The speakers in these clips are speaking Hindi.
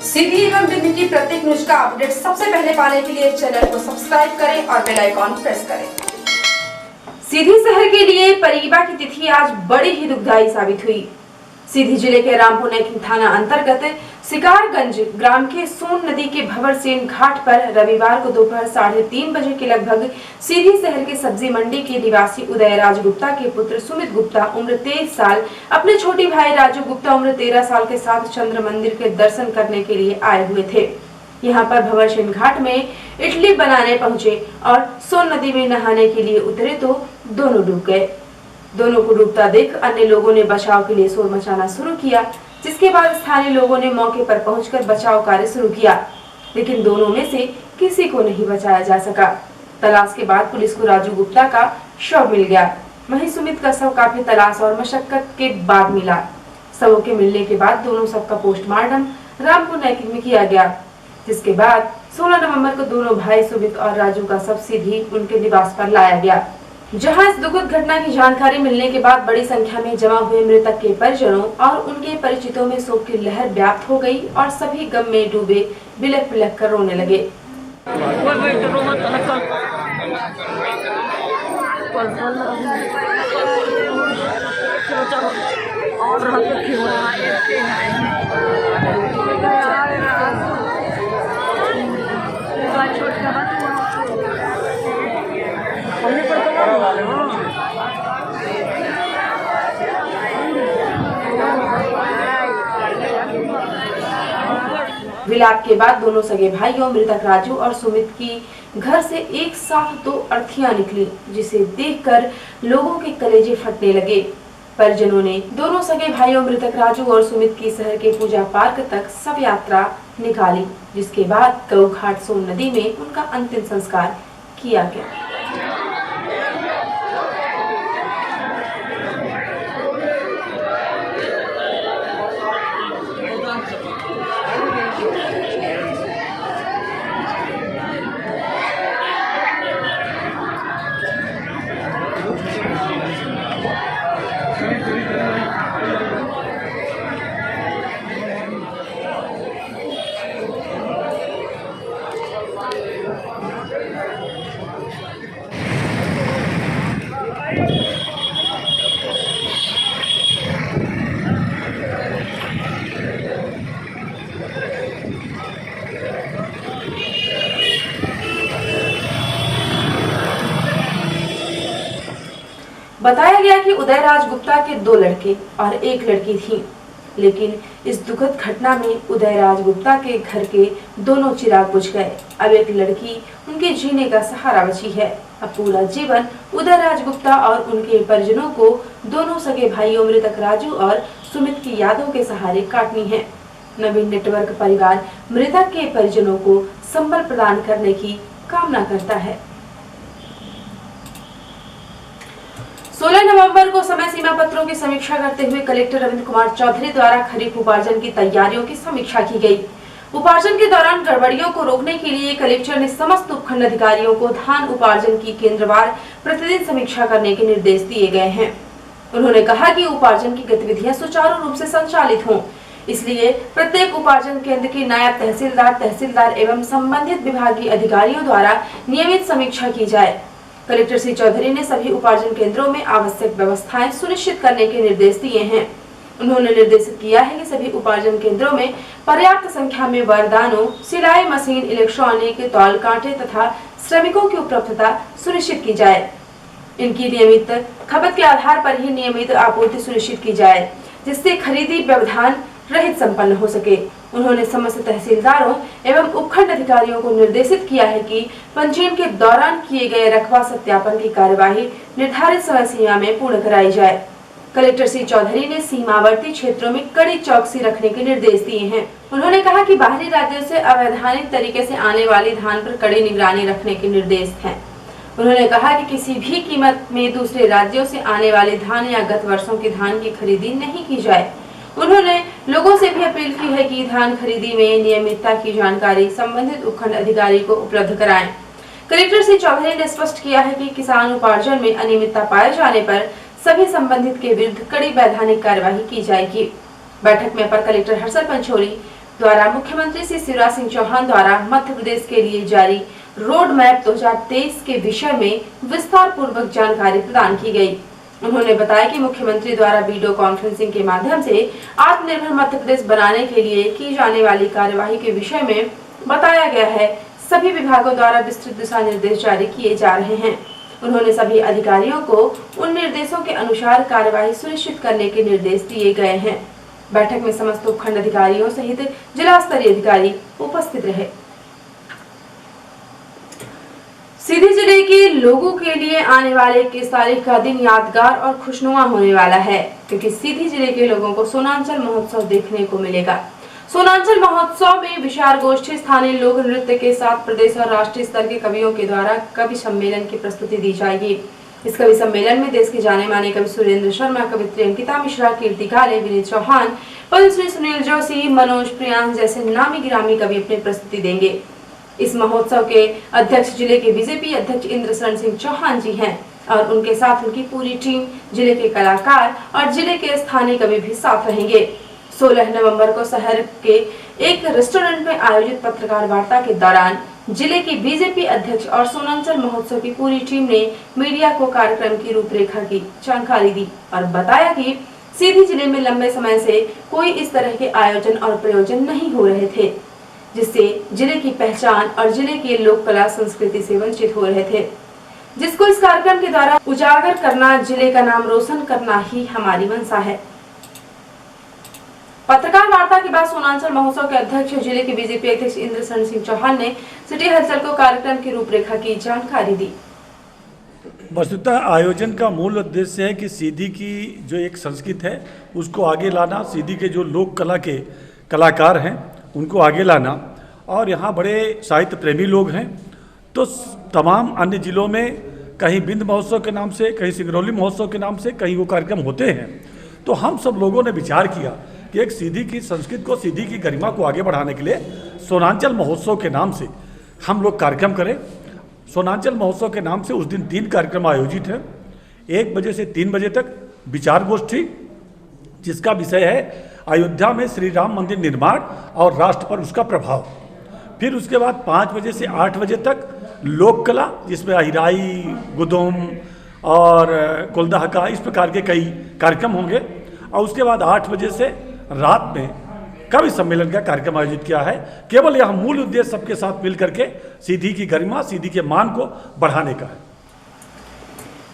सीधी एवं विधि की प्रत्येक न्यूज का अपडेट सबसे पहले पाने के लिए चैनल को सब्सक्राइब करें और बेल आइकॉन प्रेस करें। सीधी शहर के लिए परिवा की तिथि आज बड़ी ही दुखदायी साबित हुई। सीधी जिले के रामपुर नेकिन थाना अंतर्गत शिकारगंज ग्राम के सोन नदी के भंवरसेन घाट पर रविवार को दोपहर 3:30 बजे के लगभग सीधी शहर के सब्जी मंडी के निवासी उदयराज गुप्ता के पुत्र सुमित गुप्ता उम्र 23 साल अपने छोटे भाई राजू गुप्ता उम्र 13 साल के साथ चंद्र मंदिर के दर्शन करने के लिए आए हुए थे। यहाँ पर भंवरसेन घाट में इडली बनाने पहुंचे और सोन नदी में नहाने के लिए उतरे तो दोनों डूब गए। दोनों को डूबता देख अन्य लोगों ने बचाव के लिए शोर मचाना शुरू किया, जिसके बाद स्थानीय लोगों ने मौके पर पहुंचकर बचाव कार्य शुरू किया, लेकिन दोनों में से किसी को नहीं बचाया जा सका। तलाश के बाद पुलिस को राजू गुप्ता का शव मिल गया, वहीं सुमित का शव काफी तलाश और मशक्कत के बाद मिला। शवों के मिलने के बाद दोनों शव का पोस्टमार्टम रामपुर नेकिन में किया गया, जिसके बाद 16 नवंबर को दोनों भाई सुमित और राजू का शव सीधी उनके निवास पर लाया गया, जहां इस दुखद घटना की जानकारी मिलने के बाद बड़ी संख्या में जमा हुए मृतक के परिजनों और उनके परिचितों में शोक की लहर व्याप्त हो गई और सभी गम में डूबे बिलख बिलख कर रोने लगे। विलाप के बाद दोनों सगे भाइयों मृतक राजू और सुमित की घर से एक साथ 2 अर्थियां निकली, जिसे देखकर लोगों के कलेजे फटने लगे। परिजनों ने दोनों सगे भाइयों मृतक राजू और सुमित की शहर के पूजा पार्क तक शव यात्रा निकाली, जिसके बाद गौ घाट सोन नदी में उनका अंतिम संस्कार किया गया। बताया गया कि उदयराज गुप्ता के 2 लड़के और 1 लड़की थी, लेकिन इस दुखद घटना में उदयराज गुप्ता के घर के दोनों चिराग बुझ गए। अब 1 लड़की उनके जीने का सहारा बची है। अब पूरा जीवन उदयराज गुप्ता और उनके परिजनों को दोनों सगे भाइयों मृतक राजू और सुमित की यादों के सहारे काटनी है। नवीन नेटवर्क परिवार मृतक के परिजनों को संबल प्रदान करने की कामना करता है। 16 नवंबर को समय सीमा पत्रों की समीक्षा करते हुए कलेक्टर रविंद्र कुमार चौधरी द्वारा खरीफ उपार्जन की तैयारियों की समीक्षा की गई। उपार्जन के दौरान गड़बड़ियों को रोकने के लिए कलेक्टर ने समस्त उपखंड अधिकारियों को धान उपार्जन की केंद्रवार प्रतिदिन समीक्षा करने के निर्देश दिए गए हैं। उन्होंने कहा कि उपार्जन की गतिविधियां सुचारू रूप से संचालित हों, इसलिए प्रत्येक उपार्जन केंद्र के नायब तहसीलदार एवं संबंधित विभागीय अधिकारियों द्वारा नियमित समीक्षा की जाए। कलेक्टर श्री चौधरी ने सभी उपार्जन केंद्रों में आवश्यक व्यवस्थाएं सुनिश्चित करने के निर्देश दिए हैं। उन्होंने निर्देशित किया है कि सभी उपार्जन केंद्रों में पर्याप्त संख्या में वरदानों, सिलाई मशीन, इलेक्ट्रॉनिक तौल कांटे तथा श्रमिकों की उपलब्धता सुनिश्चित की जाए। इनकी नियमित खपत के आधार पर ही नियमित आपूर्ति सुनिश्चित की जाए, जिससे खरीदी व्यवधान रहित संपन्न हो सके। उन्होंने समस्त तहसीलदारों एवं उपखंड अधिकारियों को निर्देशित किया है कि पंजीयन के दौरान किए गए रकबा सत्यापन की कार्यवाही निर्धारित समय सीमा में पूर्ण कराई जाए। कलेक्टर श्री चौधरी ने सीमावर्ती क्षेत्रों में कड़ी चौकसी रखने के निर्देश दिए हैं। उन्होंने कहा कि बाहरी राज्यों से अवैधानिक तरीके से आने वाली धान पर कड़ी निगरानी रखने के निर्देश हैं। उन्होंने कहा कि किसी भी कीमत में दूसरे राज्यों से आने वाले धान या गत वर्षों की धान की खरीदी नहीं की जाए। उन्होंने लोगों से भी अपील की है कि धान खरीदी में नियमितता की जानकारी संबंधित उपखंड अधिकारी को उपलब्ध कराएं। कलेक्टर श्री चौधरी ने स्पष्ट किया है कि किसान उपार्जन में अनियमितता पाए जाने पर सभी संबंधित के विरुद्ध कड़ी वैधानिक कार्यवाही की जाएगी। बैठक में अपर कलेक्टर हर्षल पंचोली, द्वारा मुख्यमंत्री श्री शिवराज सिंह चौहान द्वारा मध्य प्रदेश के लिए जारी रोड मैप 2023 के विषय में विस्तार पूर्वक जानकारी प्रदान की गई। उन्होंने बताया कि मुख्यमंत्री द्वारा वीडियो कॉन्फ्रेंसिंग के माध्यम से आत्मनिर्भर मध्य प्रदेश बनाने के लिए की जाने वाली कार्यवाही के विषय में बताया गया है। सभी विभागों द्वारा विस्तृत दिशा निर्देश जारी किए जा रहे हैं। उन्होंने सभी अधिकारियों को उन निर्देशों के अनुसार कार्यवाही सुनिश्चित करने के निर्देश दिए गए हैं। बैठक में समस्त उपखंड अधिकारियों सहित जिला स्तरीय अधिकारी उपस्थित रहे। सीधी जिले के लोगों के लिए आने वाले 21 तारीख का दिन यादगार और खुशनुमा होने वाला है, क्योंकि सीधी जिले के लोगों को सोनांचल महोत्सव देखने को मिलेगा। सोनांचल महोत्सव में विचार गोष्ठी, स्थानीय लोक नृत्य के साथ प्रदेश और राष्ट्रीय स्तर के कवियों के द्वारा कवि सम्मेलन की प्रस्तुति दी जाएगी। इस कवि सम्मेलन में देश के जाने माने कवि सुरेंद्र शर्मा, कवित्री अंकिता मिश्रा, कीर्ति काले, विनीत चौहान, पद्मश्री सुनील जोशी, मनोज प्रियांश जैसे नामी गिरामी कवि अपनी प्रस्तुति देंगे। इस महोत्सव के अध्यक्ष जिले के बीजेपी अध्यक्ष इंद्रशरण सिंह चौहान जी हैं और उनके साथ उनकी पूरी टीम, जिले के कलाकार और जिले के स्थानीय कवि भी साथ रहेंगे। 16 नवंबर को शहर के एक रेस्टोरेंट में आयोजित पत्रकार वार्ता के दौरान जिले की बीजेपी अध्यक्ष और सोनांचल महोत्सव की पूरी टीम ने मीडिया को कार्यक्रम की रूपरेखा की जानकारी दी और बताया कि सीधी जिले में लंबे समय से कोई इस तरह के आयोजन और प्रयोजन नहीं हो रहे थे, जिससे जिले की पहचान और जिले की लोक कला संस्कृति से वंचित हो रहे थे, जिसको इस कार्यक्रम के द्वारा उजागर करना, जिले का नाम रोशन करना ही हमारी मंशा है। पत्रकार वार्ता के बाद सोनांचल महोत्सव के अध्यक्ष जिले के बीजेपी अध्यक्ष इंद्रशरण सिंह चौहान ने सिटी हलचल को कार्यक्रम की रूपरेखा की जानकारी दी। वस्तुतः आयोजन का मूल उद्देश्य है कि सीधी की जो एक संस्कृति है उसको आगे लाना, सीधी के जो लोक कला के कलाकार हैं उनको आगे लाना, और यहाँ बड़े साहित्य प्रेमी लोग हैं, तो तमाम अन्य जिलों में कहीं बिंद महोत्सव के नाम से, कहीं सिंगरौली महोत्सव के नाम से कहीं वो कार्यक्रम होते हैं। तो हम सब लोगों ने विचार किया कि एक सीधी की संस्कृति को, सीधी की गरिमा को आगे बढ़ाने के लिए सोनांचल महोत्सव के नाम से हम लोग कार्यक्रम करें। सोनांचल महोत्सव के नाम से उस दिन 3 कार्यक्रम आयोजित हैं। 1 बजे से 3 बजे तक विचार गोष्ठी, जिसका विषय है अयोध्या में श्री राम मंदिर निर्माण और राष्ट्र पर उसका प्रभाव। फिर उसके बाद 5 बजे से 8 बजे तक लोक कला, जिसमें अहिराई, गुदुम और कुलदहका, इस प्रकार के कई कार्यक्रम होंगे। और उसके बाद 8 बजे से रात में कवि सम्मेलन का कार्यक्रम आयोजित किया है। केवल यह मूल उद्देश्य सबके साथ मिलकर के सीधी की गरिमा, सीधी के मान को बढ़ाने का है।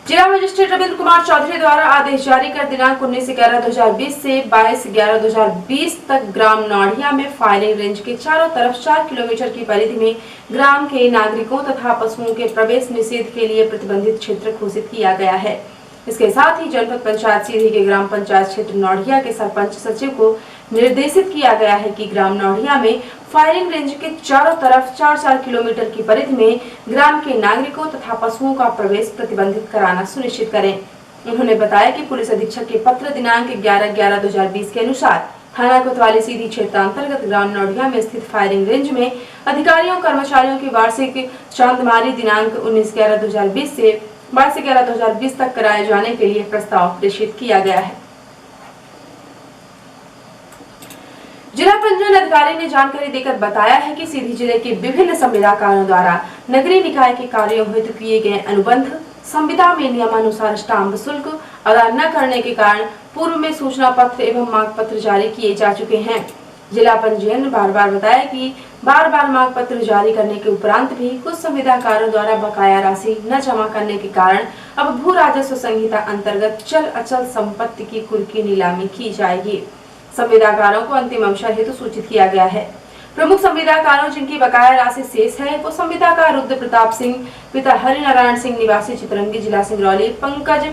जिला मजिस्ट्रेट रविंद्र कुमार चौधरी द्वारा आदेश जारी कर दिनांक 19/11/2020 से 22/11/2020 तक ग्राम नौढ़िया में फायरिंग रेंज के चारों तरफ 4 किलोमीटर की परिधि में ग्राम के नागरिकों तथा पशुओं के प्रवेश निषेध के लिए प्रतिबंधित क्षेत्र घोषित किया गया है। इसके साथ ही जनपद पंचायत सीधी के ग्राम पंचायत क्षेत्र नौढ़िया के सरपंच सचिव को निर्देशित किया गया है कि ग्राम नौढ़िया में फायरिंग रेंज के चारों तरफ 4-4 किलोमीटर की परिधि में ग्राम के नागरिकों तथा पशुओं का प्रवेश प्रतिबंधित कराना सुनिश्चित करें। उन्होंने बताया कि पुलिस अधीक्षक के पत्र दिनांक 11/11/2020 के अनुसार थाना कोतवाली सीधी क्षेत्र अंतर्गत ग्राम नौढ़िया में स्थित फायरिंग रेंज में अधिकारियों कर्मचारियों की वार्षिक चांदमारी दिनांक 19/11/2020 से 22/11/2020 तक कराए जाने के लिए प्रस्ताव प्रेषित किया गया है। जिला पंजीयन अधिकारी ने जानकारी देकर बताया है कि सीधी जिले के विभिन्न संविदाकारों द्वारा नगरीय निकाय के कार्यों हेतु किए गए अनुबंध संविदा में नियमानुसार स्टाम्प शुल्क अदा न करने के कारण पूर्व में सूचना पत्र एवं मांग पत्र जारी किए जा चुके हैं। जिला पंजीयन ने बार बार बताया कि बार मांग पत्र जारी करने के उपरांत भी कुछ संविदाकारों द्वारा बकाया राशि न जमा करने के कारण अब भू राजस्व संहिता अंतर्गत चल अचल संपत्ति की कुर्की नीलामी की जाएगी। संविदाकारों को अंतिम अवसर हेतु सूचित किया गया है। प्रमुख संविदाकारों जिनकी बकाया राशि शेष है वो संविदाकार रुद्र प्रताप सिंह, पिता हरिनारायण सिंह, निवासी चितरंगी, जिला सिंगरौली, पंकज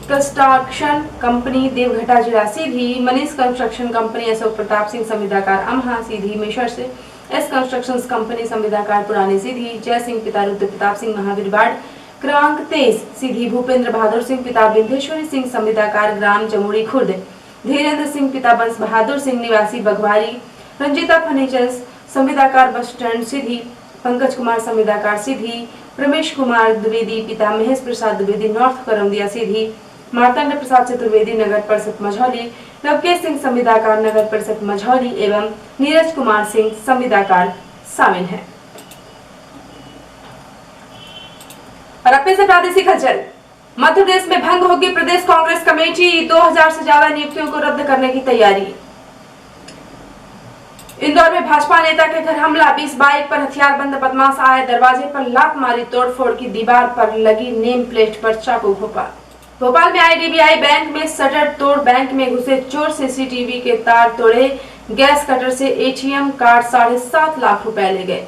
कंस्ट्रक्शन कंपनी, देवघटा, जिला सीधी, मनीष कंस्ट्रक्शन कंपनी, अशोक प्रताप सिंह, संविदाकार अमहा सीधी, मेसर्स एस कंस्ट्रक्शंस कंपनी, संविदाकार पुरानी सीधी, जय सिंह, पिता रुद्र प्रताप सिंह, महावीर बाड़, क्रमांक 23 सीधी, भूपेंद्र बहादुर सिंह, पिता बिंदेश्वरी सिंह, संविदाकार ग्राम जमुड़ी खुर्द, धीरेन्द्र सिंह, पिता बंस बहादुर सिंह, निवासी बघवारी, रंजिता फर्नीचर्स, संविदाकार बस स्टैंड सीधी, पंकज कुमार, संविदाकार सीधी, प्रमेश कुमार द्विवेदी, पिता महेश प्रसाद द्विवेदी, नॉर्थ करमदिया सीधी, मार्तंड प्रसाद चतुर्वेदी नगर परिषद मझौली, लवकेश सिंह संविदाकार नगर परिषद मझौली एवं नीरज कुमार सिंह संविदाकार शामिल हैं। और अपने से प्रादेशिक हलचल। मध्य प्रदेश में भंग होगी प्रदेश कांग्रेस कमेटी, 2000 से ज्यादा नियुक्तियों को रद्द करने की तैयारी। इंदौर में भाजपा नेता के घर हमला, 20 बाइक पर हथियारबंद बदमाश आए, दरवाजे पर लात मारी, तोड़फोड़ की, दीवार पर लगी नेम प्लेट पर चाकू घोंपा। भोपाल में IDBI बैंक में शटर तोड़, बैंक में घुसे चोर, CCTV के तार तोड़े, गैस कटर से ATM कार्ड 7.5 लाख रुपए ले गए।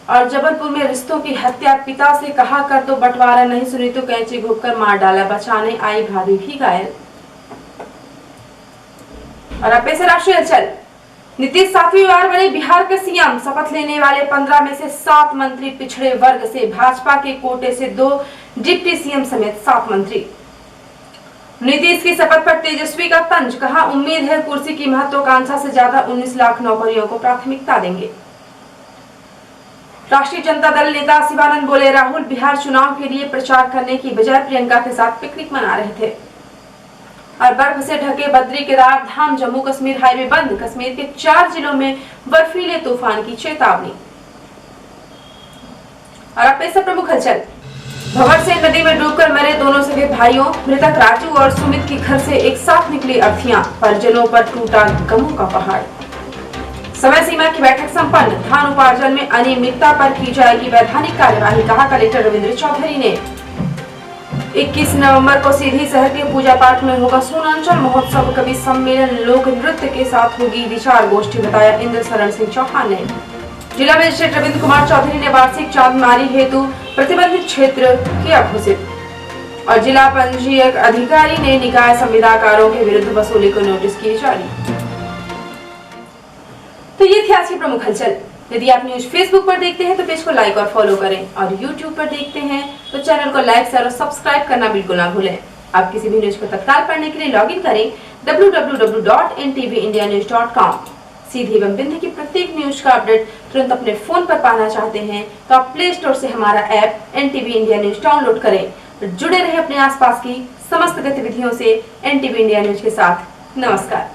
और जबलपुर में रिश्तों की हत्या, पिता से कहा कर तो बंटवारा नहीं सुनी तो कैंची घोंपकर मार डाला, बचाने आई भाभी भी घायल। और अब से राष्ट्रीय हलचल। नीतीश 7वीं बार बने बिहार के CM, शपथ लेने वाले 15 में से 7 मंत्री पिछड़े वर्ग से, भाजपा के कोटे से 2 डिप्टी CM समेत 7 मंत्री। नीतीश की शपथ पर तेजस्वी का तंज, कहा उम्मीद है कुर्सी की महत्वाकांक्षा से ज्यादा 19 लाख नौकरियों को प्राथमिकता देंगे। राष्ट्रीय जनता दल नेता शिवानंद बोले, राहुल बिहार चुनाव के लिए प्रचार करने की बजाय प्रियंका के साथ पिकनिक मना रहे थे। और बर्फ से ढके बद्री केदार धाम जम्मू कश्मीर हाईवे बंद, कश्मीर के 4 जिलों में बर्फीले तूफान की चेतावनी। और अब पेश है प्रमुख हलचल। भंवर से नदी में डूबकर मरे दोनों सगे भाइयों, मृतक राजू और सुमित के घर से एक साथ निकली अर्थियां, परिजनों पर टूटा गमों का पहाड़। समय सीमा की बैठक संपन्न, धान उपार्जन में अनियमितता पर की जाएगी वैधानिक कार्यवाही, कहा कलेक्टर रविंद्र चौधरी ने। 21 नवंबर को सीधी शहर के पूजा पाठ में होगा सोनांचल महोत्सव, कवि सम्मेलन, लोक नृत्य के साथ होगी विचार गोष्ठी, बताया इंद्र शरण सिंह चौहान ने। जिला मजिस्ट्रेट रविंद्र कुमार चौधरी ने वार्षिक चांदमारी हेतु प्रतिबंधित क्षेत्र किया घोषित। और जिला पंजीयक अधिकारी ने निकाय संविदाकारों के विरुद्ध वसूली को नोटिस किए जारी। तो ये थी आज की प्रमुख हलचल। यदि आप न्यूज फेसबुक पर देखते हैं तो पेज को लाइक और फॉलो करें, और यूट्यूब पर देखते हैं तो चैनल को लाइक, शेयर और सब्सक्राइब करना बिल्कुल ना भूलें। आप किसी भी न्यूज को तत्काल पढ़ने के लिए लॉगिन करें www.ntvIndianews.com। सीधी एवं बिंदु की प्रत्येक न्यूज का अपडेट तुरंत अपने फोन पर पाना चाहते हैं तो आप प्ले स्टोर से हमारा app NTV India news download करें। जुड़े रहे अपने आसपास की समस्त गतिविधियों से NTV इंडिया न्यूज के साथ। नमस्कार।